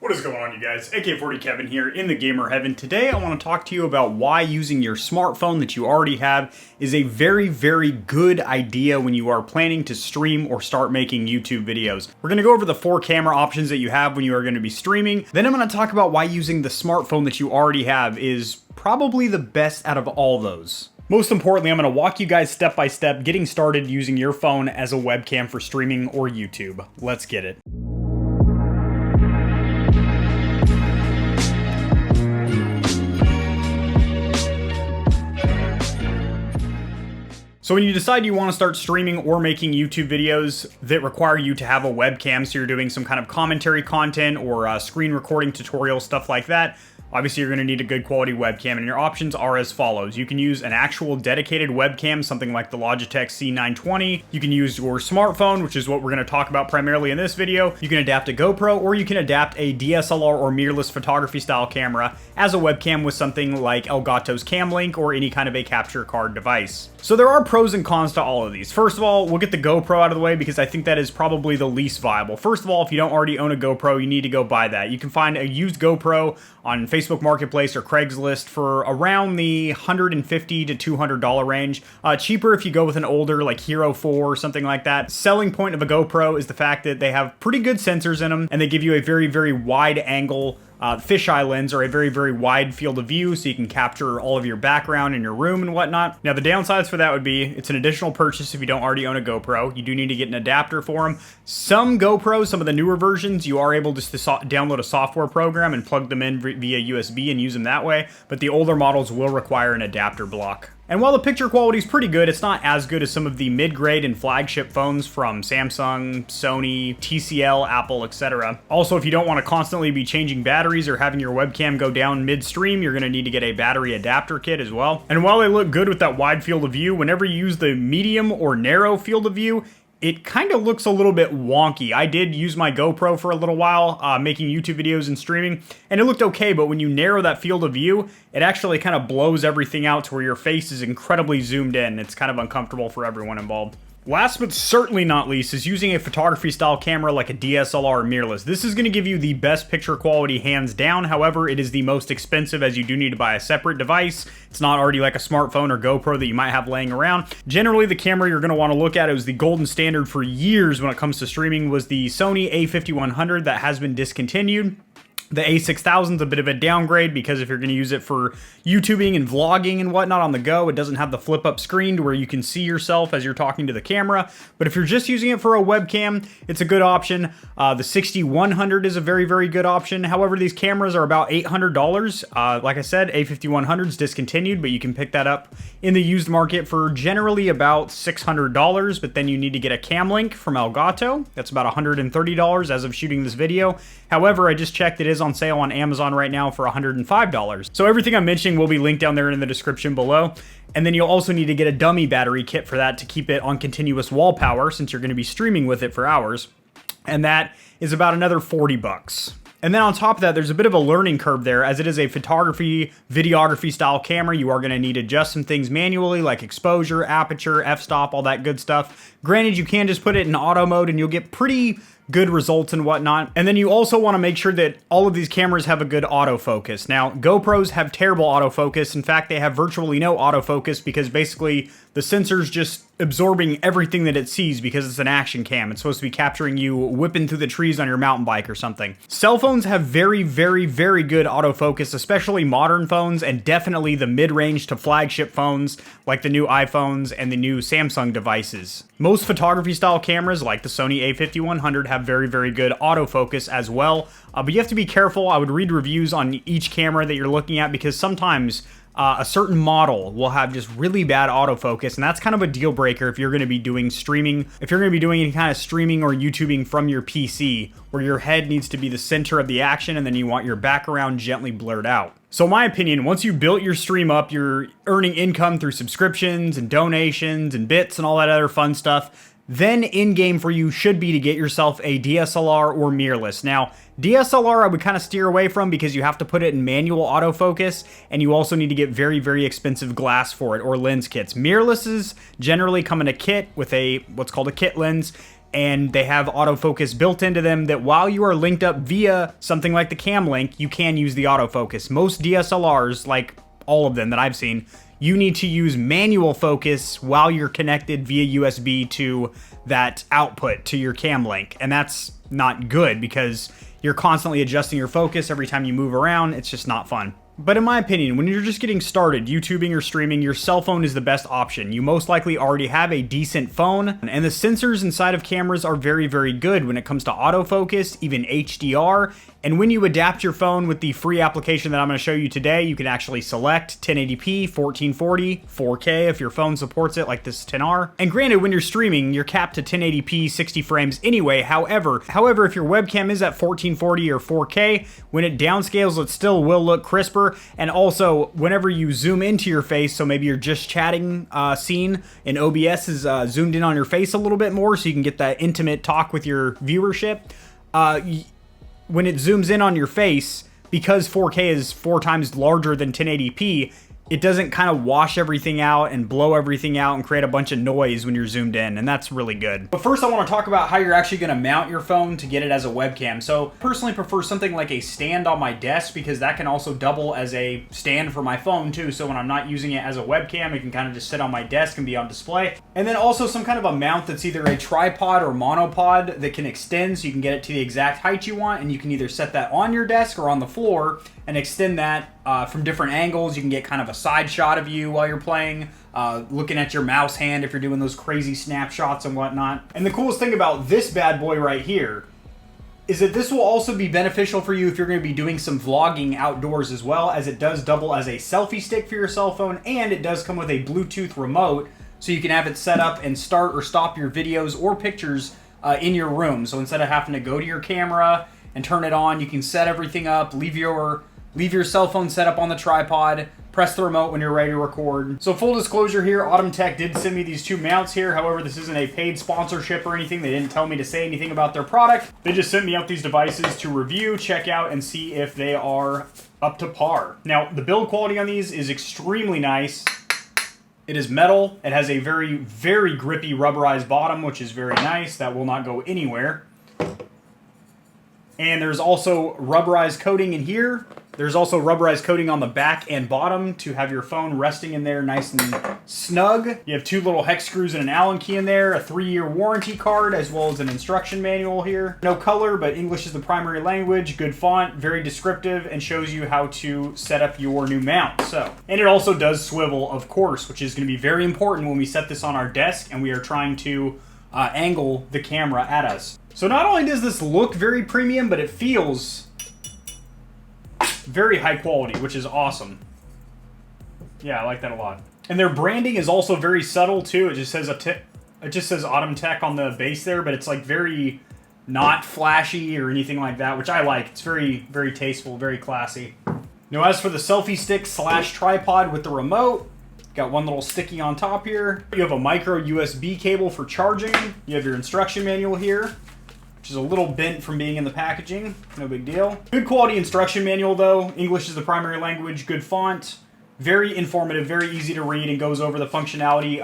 What is going on, you guys? AK40 Kevin here in the gamer heaven. Today I want to talk to you about why using your smartphone that you already have is a very, very good idea when you are planning to stream or start making YouTube videos. We're going to go over the 4 camera options that you have when you are going to be streaming. Then I'm going to talk about why using the smartphone that you already have is probably the best out of all those. Most importantly, I'm going to walk you guys step by step getting started using your phone as a webcam for streaming or YouTube. Let's get it. So when you decide you want to start streaming or making YouTube videos that require you to have a webcam, so you're doing some kind of commentary content or screen recording tutorials, stuff like that, obviously you're going to need a good quality webcam, and your options are as follows. You can use an actual dedicated webcam, something like the Logitech C920. You can use your smartphone, which is what we're going to talk about primarily in this video. You can adapt a GoPro, or you can adapt a DSLR or mirrorless photography style camera as a webcam with something like Elgato's Camlink or any kind of a capture card device. So there are pros and cons to all of these. First of all, we'll get the GoPro out of the way because I think that is probably the least viable. First of all, if you don't already own a GoPro, you need to go buy that. You can find a used GoPro on Facebook Marketplace or Craigslist for around the $150 to $200 range. Cheaper if you go with an older like Hero 4 or something like that. Selling point of a GoPro is the fact that they have pretty good sensors in them, and they give you a very, very wide angle fisheye lens, or a very, very wide field of view, so you can capture all of your background in your room and whatnot. Now, the downsides for that would be it's an additional purchase if you don't already own a GoPro. You do need to get an adapter for them. Some GoPros, some of the newer versions, you are able just to download a software program and plug them in via USB and use them that way, but the older models will require an adapter block. And while the picture quality is pretty good, it's not as good as some of the mid-grade and flagship phones from Samsung, Sony, TCL, Apple, etc. Also, if you don't want to constantly be changing batteries or having your webcam go down midstream, you're going to need to get a battery adapter kit as well. And while they look good with that wide field of view, whenever you use the medium or narrow field of view, it kind of looks a little bit wonky. I did use my GoPro for a little while, making YouTube videos and streaming, and it looked okay, but when you narrow that field of view, it actually kind of blows everything out to where your face is incredibly zoomed in. It's kind of uncomfortable for everyone involved. Last but certainly not least is using a photography style camera like a DSLR mirrorless. This is going to give you the best picture quality hands down. However, it is the most expensive, as you do need to buy a separate device. It's not already like a smartphone or GoPro that you might have laying around. Generally, the camera you're going to want to look at, it was the golden standard for years when it comes to streaming, was the Sony a5100 that has been discontinued. The a6000 is a bit of a downgrade because if you're going to use it for YouTubing and vlogging and whatnot on the go, it doesn't have the flip-up screen to where you can see yourself as you're talking to the camera. But if you're just using it for a webcam, it's a good option. The 6100 is a very, very good option. However, these cameras are about $800. Like I said, a5100 is discontinued, but you can pick that up in the used market for generally about $600. But then you need to get a Camlink from Elgato. That's about $130 as of shooting this video. However, I just checked, it is on sale on Amazon right now for $105. So everything I'm mentioning will be linked down there in the description below. And then you'll also need to get a dummy battery kit for that to keep it on continuous wall power, since you're going to be streaming with it for hours. And that is about another $40. And then on top of that, there's a bit of a learning curve there, as it is a photography, videography style camera. You are going to need to adjust some things manually, like exposure, aperture, f-stop, all that good stuff. Granted, you can just put it in auto mode and you'll get pretty good results and whatnot. And then you also want to make sure that all of these cameras have a good autofocus. Now, GoPros have terrible autofocus. In fact, they have virtually no autofocus because basically the sensor's just absorbing everything that it sees because it's an action cam. It's supposed to be capturing you whipping through the trees on your mountain bike or something. Cell phones have very, very, very good autofocus, especially modern phones, and definitely the mid-range to flagship phones like the new iPhones and the new Samsung devices. Most photography style cameras like the Sony a5100 have very, very good autofocus as well, but you have to be careful. I would read reviews on each camera that you're looking at, because sometimes a certain model will have just really bad autofocus, and that's kind of a deal breaker if you're going to be doing streaming. If you're going to be doing any kind of streaming or YouTubing from your PC, where your head needs to be the center of the action and then you want your background gently blurred out. So in my opinion, once you built your stream up, you're earning income through subscriptions and donations and bits and all that other fun stuff, then in-game for you should be to get yourself a DSLR or mirrorless. Now, DSLR I would kind of steer away from because you have to put it in manual autofocus, and you also need to get very, very expensive glass for it, or lens kits. Mirrorlesses generally come in a kit with what's called a kit lens, and they have autofocus built into them that while you are linked up via something like the Camlink, you can use the autofocus. Most DSLRs, like all of them that I've seen, you need to use manual focus while you're connected via USB to that output to your Camlink. And that's not good because you're constantly adjusting your focus every time you move around. It's just not fun. But in my opinion, when you're just getting started YouTubing or streaming, your cell phone is the best option. You most likely already have a decent phone, and the sensors inside of cameras are very, very good when it comes to autofocus, even HDR. And when you adapt your phone with the free application that I'm going to show you today, you can actually select 1080p, 1440, 4K if your phone supports it, like this 10R. And granted, when you're streaming, you're capped to 1080p, 60 frames anyway. However, if your webcam is at 1440 or 4K, when it downscales, it still will look crisper. And also, whenever you zoom into your face, so maybe you're just chatting scene, and OBS is zoomed in on your face a little bit more so you can get that intimate talk with your viewership. When it zooms in on your face, because 4K is 4 times larger than 1080p, it doesn't kind of wash everything out and blow everything out and create a bunch of noise when you're zoomed in, and that's really good. But first I want to talk about how you're actually going to mount your phone to get it as a webcam. So personally prefer something like a stand on my desk because that can also double as a stand for my phone too. So when I'm not using it as a webcam, it can kind of just sit on my desk and be on display. And then also some kind of a mount that's either a tripod or monopod that can extend so you can get it to the exact height you want, and you can either set that on your desk or on the floor and extend that from different angles. You can get kind of a side shot of you while you're playing, looking at your mouse hand if you're doing those crazy snapshots and whatnot. And the coolest thing about this bad boy right here is that this will also be beneficial for you if you're going to be doing some vlogging outdoors, as well as it does double as a selfie stick for your cell phone, and it does come with a Bluetooth remote so you can have it set up and start or stop your videos or pictures in your room. So instead of having to go to your camera and turn it on, you can set everything up, leave your cell phone set up on the tripod, press the remote when you're ready to record. So full disclosure here, Autumn Tech did send me these 2 mounts here. However, this isn't a paid sponsorship or anything. They didn't tell me to say anything about their product. They just sent me out these devices to review, check out, and see if they are up to par. Now, the build quality on these is extremely nice. It is metal. It has a very, very grippy rubberized bottom, which is very nice. That will not go anywhere. And there's also rubberized coating in here. There's also rubberized coating on the back and bottom to have your phone resting in there nice and snug. You have 2 little hex screws and an Allen key in there, a 3-year warranty card, as well as an instruction manual here. No color, but English is the primary language. Good font, very descriptive, and shows you how to set up your new mount. And it also does swivel, of course, which is going to be very important when we set this on our desk and we are trying to angle the camera at us. So not only does this look very premium, but it feels very high quality, which is awesome. Yeah, I like that a lot. And their branding is also very subtle too. It just says Autumn Tech on the base there, but it's like very not flashy or anything like that, which I like. It's very, very tasteful, very classy. Now, as for the selfie stick / tripod with the remote, got one little sticky on top here. You have a micro USB cable for charging. You have your instruction manual here, which is a little bent from being in the packaging. No big deal. Good quality instruction manual though. English is the primary language, good font. Very informative, very easy to read, and goes over the functionality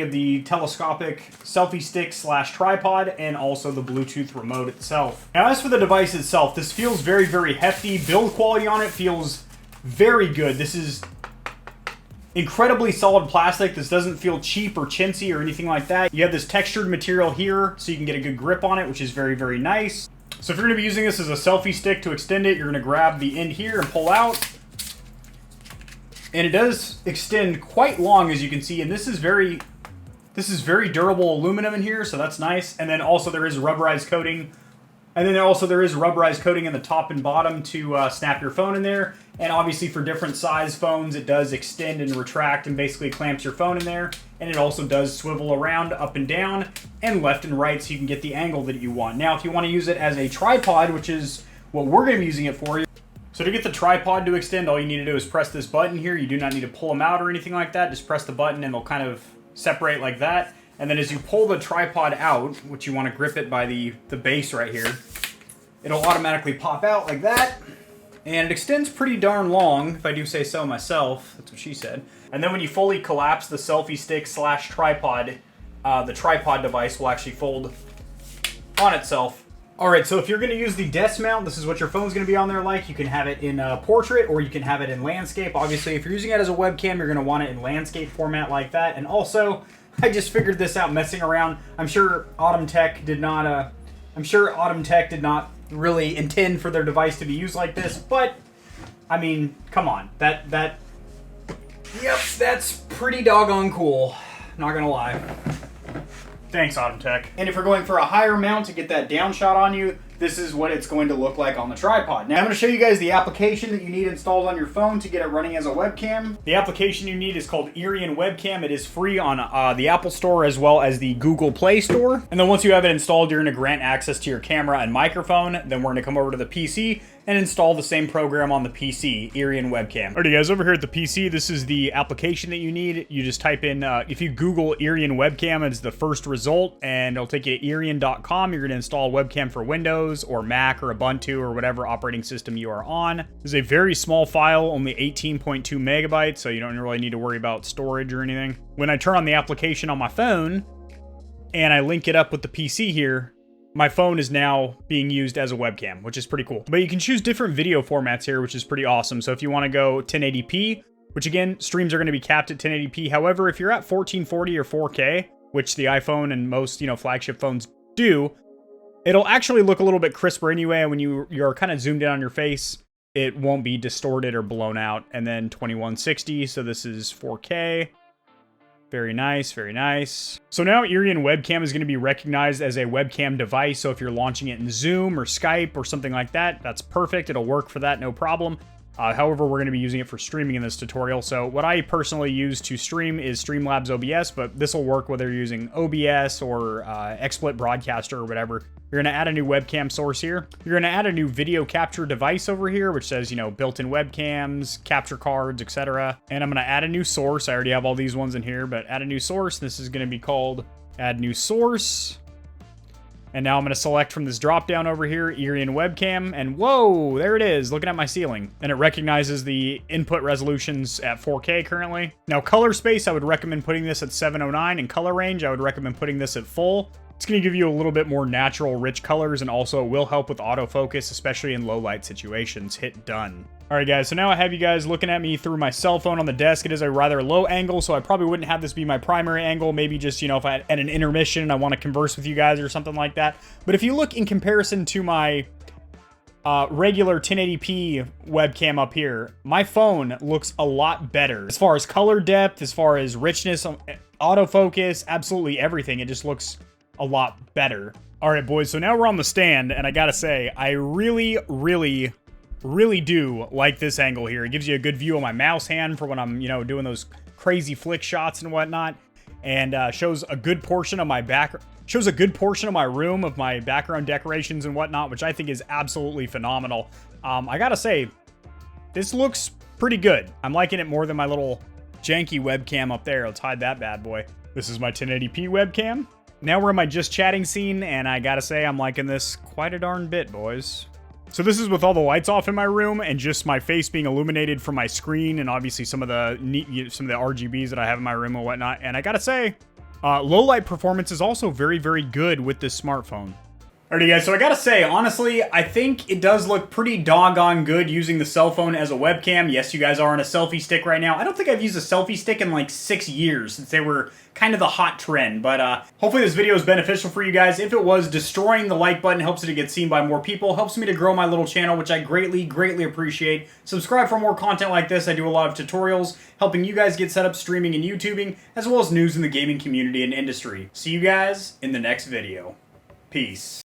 of the telescopic selfie stick / tripod and also the Bluetooth remote itself. Now, as for the device itself, this feels very, very hefty. Build quality on it feels very good. This is incredibly solid plastic. This doesn't feel cheap or chintzy or anything like that. You have this textured material here so you can get a good grip on it, which is very, very nice. So if you're going to be using this as a selfie stick to extend it, you're going to grab the end here and pull out. And it does extend quite long, as you can see, and this is very durable aluminum in here, so that's nice. And then also there is rubberized coating. And then also there is rubberized coating in the top and bottom to snap your phone in there. And obviously for different size phones, it does extend and retract and basically clamps your phone in there. And it also does swivel around up and down and left and right so you can get the angle that you want. Now, if you want to use it as a tripod, which is what we're going to be using it for. So to get the tripod to extend, all you need to do is press this button here. You do not need to pull them out or anything like that. Just press the button and they'll kind of separate like that. And then as you pull the tripod out, which you want to grip it by the base right here, it'll automatically pop out like that. And it extends pretty darn long, if I do say so myself. That's what she said. And then when you fully collapse the selfie stick / tripod the tripod device will actually fold on itself. Alright, so if you're going to use the desk mount, this is what your phone's going to be on there like. You can have it in portrait or you can have it in landscape. Obviously, if you're using it as a webcam, you're going to want it in landscape format like that. And also, I just figured this out messing around. I'm sure Autumn Tech did not really intend for their device to be used like this, but I mean, come on. Yep, that's pretty doggone cool. Not gonna lie. Thanks, Autumn Tech. And if we're going for a higher mount to get that down shot on you, this is what it's going to look like on the tripod. Now I'm going to show you guys the application that you need installed on your phone to get it running as a webcam. The application you need is called Iriun Webcam. It is free on the Apple Store as well as the Google Play Store. And then once you have it installed, you're going to grant access to your camera and microphone. Then we're going to come over to the PC and install the same program on the PC, Iriun Webcam. Alrighty guys, over here at the PC, this is the application that you need. You just type in, if you Google Iriun Webcam, it's the first result, and it'll take you to iriun.com. You're going to install a webcam for Windows or Mac or Ubuntu or whatever operating system you are on. This is a very small file, only 18.2 megabytes, so you don't really need to worry about storage or anything. When I turn on the application on my phone, and I link it up with the PC here, my phone is now being used as a webcam, which is pretty cool. But you can choose different video formats here, which is pretty awesome. So if you want to go 1080p, which again, streams are going to be capped at 1080p. However, if you're at 1440 or 4K, which the iPhone and most, flagship phones do, it'll actually look a little bit crisper anyway. When you're kind of zoomed in on your face, it won't be distorted or blown out. And then 2160, so this is 4K. Very nice, very nice. So now Iriun Webcam is going to be recognized as a webcam device. So if you're launching it in Zoom or Skype or something like that, that's perfect. It'll work for that, no problem. However, we're going to be using it for streaming in this tutorial. So what I personally use to stream is Streamlabs OBS, but this will work whether you're using OBS or XSplit Broadcaster or whatever. You're going to add a new webcam source here. You're going to add a new video capture device over here, which says, built-in webcams, capture cards, etc. And I'm going to add a new source. I already have all these ones in here, but add a new source. This is going to be called Add New Source. And now I'm going to select from this drop-down over here, Iriun Webcam, and whoa, there it is, looking at my ceiling. And it recognizes the input resolutions at 4K currently. Now, color space, I would recommend putting this at 709, and color range, I would recommend putting this at full. It's going to give you a little bit more natural, rich colors, and also it will help with autofocus, especially in low-light situations. Hit done. Alright guys, so now I have you guys looking at me through my cell phone on the desk. It is a rather low angle, so I probably wouldn't have this be my primary angle. Maybe just, if I at an intermission and I want to converse with you guys or something like that. But if you look in comparison to my regular 1080p webcam up here, my phone looks a lot better. As far as color depth, as far as richness, autofocus, absolutely everything. It just looks a lot better. Alright boys, so now we're on the stand, and I gotta say, I really do like this angle here. It gives you a good view of my mouse hand for when I'm, doing those crazy flick shots and whatnot, and shows a good portion of my room, of my background decorations and whatnot, which I think is absolutely phenomenal. I gotta say, this looks pretty good. I'm liking it more than my little janky webcam up there. Let's hide that bad boy. This is my 1080p webcam. Now we're in my just chatting scene, and I gotta say, I'm liking this quite a darn bit, boys. So this is with all the lights off in my room and just my face being illuminated from my screen, and obviously some of the RGBs that I have in my room and whatnot. And I gotta say, low light performance is also very, very good with this smartphone. Alrighty guys, so I gotta say, honestly, I think it does look pretty doggone good using the cell phone as a webcam. Yes, you guys are on a selfie stick right now. I don't think I've used a selfie stick in like 6 years since they were kind of the hot trend, but hopefully this video is beneficial for you guys. If it was, destroying the like button helps it to get seen by more people, helps me to grow my little channel, which I greatly, greatly appreciate. Subscribe for more content like this. I do a lot of tutorials helping you guys get set up streaming and YouTubing, as well as news in the gaming community and industry. See you guys in the next video. Peace.